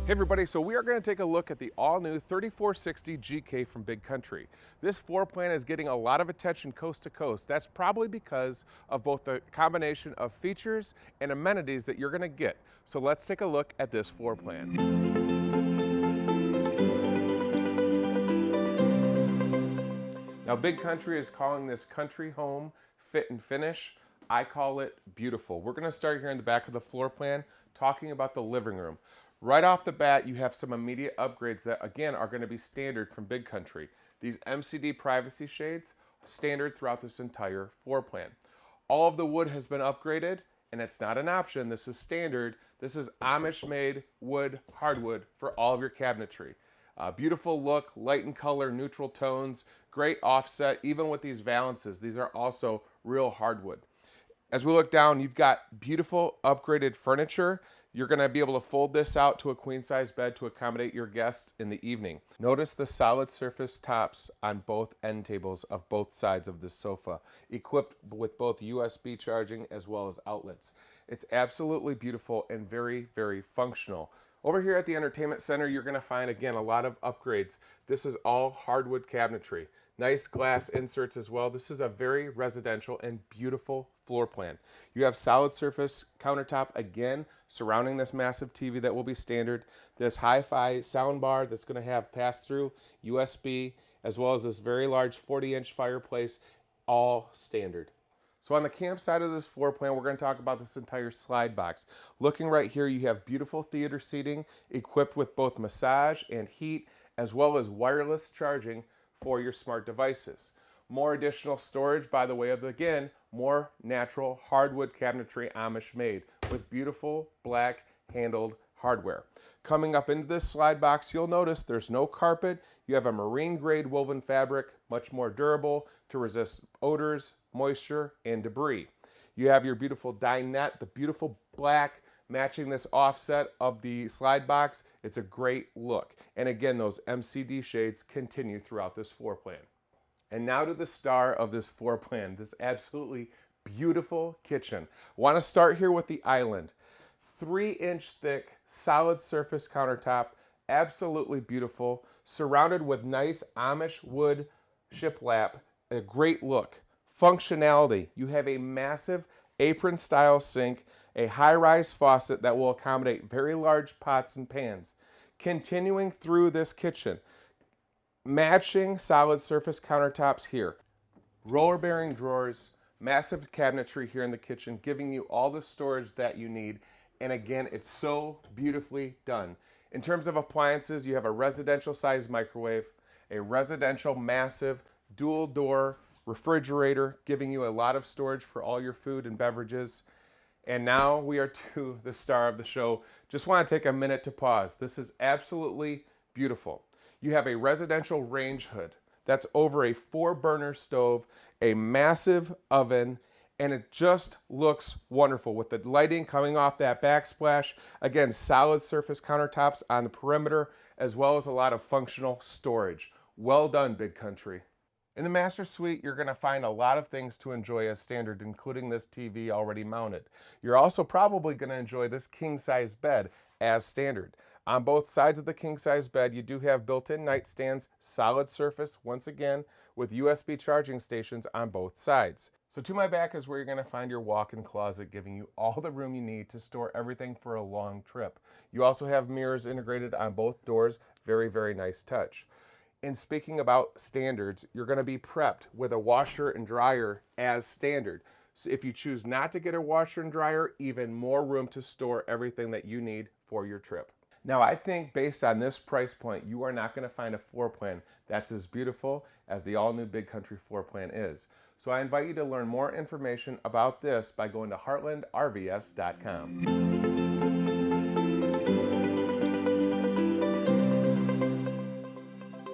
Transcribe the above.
Hey everybody, so we are going to take a look at the all-new 3460 GK from Big Country. This floor plan is getting a lot of attention coast to coast. That's probably because of both the combination of features and amenities that you're going to get. So let's take a look at this floor plan. Now Big Country is calling this country home fit and finish. I call it beautiful. We're going to start here in the back of the floor plan talking about the living room. Right off the bat, you have some immediate upgrades that, again, are going to be standard from Big Country. These MCD privacy shades, standard throughout this entire floor plan. All of the wood has been upgraded, and it's not an option. This is standard. This is Amish-made wood, hardwood for all of your cabinetry. Beautiful look, light and color, neutral tones, great offset, even with these valances. These are also real hardwood. As we look down, you've got beautiful upgraded furniture. You're going to be able to fold this out to a queen-size bed to accommodate your guests in the evening. Notice the solid surface tops on both end tables of both sides of this sofa, equipped with both USB charging as well as outlets. It's absolutely beautiful and very, very functional. Over here at the entertainment center, you're going to find, again, a lot of upgrades. This is all hardwood cabinetry. Nice glass inserts as well. This is a very residential and beautiful floor plan. You have solid surface countertop again surrounding this massive TV that will be standard. This hi-fi sound bar that's going to have pass-through USB, as well as this very large 40-inch fireplace, all standard. So on the camp side of this floor plan, we're going to talk about this entire slide box. Looking right here, you have beautiful theater seating equipped with both massage and heat, as well as wireless charging for your smart devices. More additional storage by the way of, again, more natural hardwood cabinetry Amish made with beautiful black handled hardware. Coming up into this slide box, you'll notice there's no carpet. You have a marine grade woven fabric, much more durable to resist odors, moisture, and debris. You have your beautiful dinette, the beautiful black matching this offset of the slide box. It's a great look. And again, those MCD shades continue throughout this floor plan. And now to the star of this floor plan, this absolutely beautiful kitchen. I want to start here with the island. 3-inch thick, solid surface countertop, absolutely beautiful, surrounded with nice Amish wood shiplap, a great look. Functionality, you have a massive apron style sink, a high-rise faucet that will accommodate very large pots and pans. Continuing through this kitchen, matching solid surface countertops here, roller bearing drawers, massive cabinetry here in the kitchen, giving you all the storage that you need. And again, it's so beautifully done. In terms of appliances, you have a residential size microwave, a residential massive dual door refrigerator, giving you a lot of storage for all your food and beverages. And now we are to the star of the show. Just want to take a minute to pause. This is absolutely beautiful. You have a residential range hood that's over a 4-burner stove, a massive oven, and it just looks wonderful with the lighting coming off that backsplash. Again, solid surface countertops on the perimeter, as well as a lot of functional storage. Well done, Big Country. In the master suite, you're going to find a lot of things to enjoy as standard, including this TV already mounted. You're also probably going to enjoy this king-size bed as standard. On both sides of the king-size bed, you do have built-in nightstands, solid surface, once again, with USB charging stations on both sides. So to my back is where you're going to find your walk-in closet, giving you all the room you need to store everything for a long trip. You also have mirrors integrated on both doors. Very, very nice touch. And speaking about standards, you're going to be prepped with a washer and dryer as standard. So if you choose not to get a washer and dryer, even more room to store everything that you need for your trip. Now, I think based on this price point, you are not going to find a floor plan that's as beautiful as the all-new Big Country floor plan is. So I invite you to learn more information about this by going to heartlandrvs.com.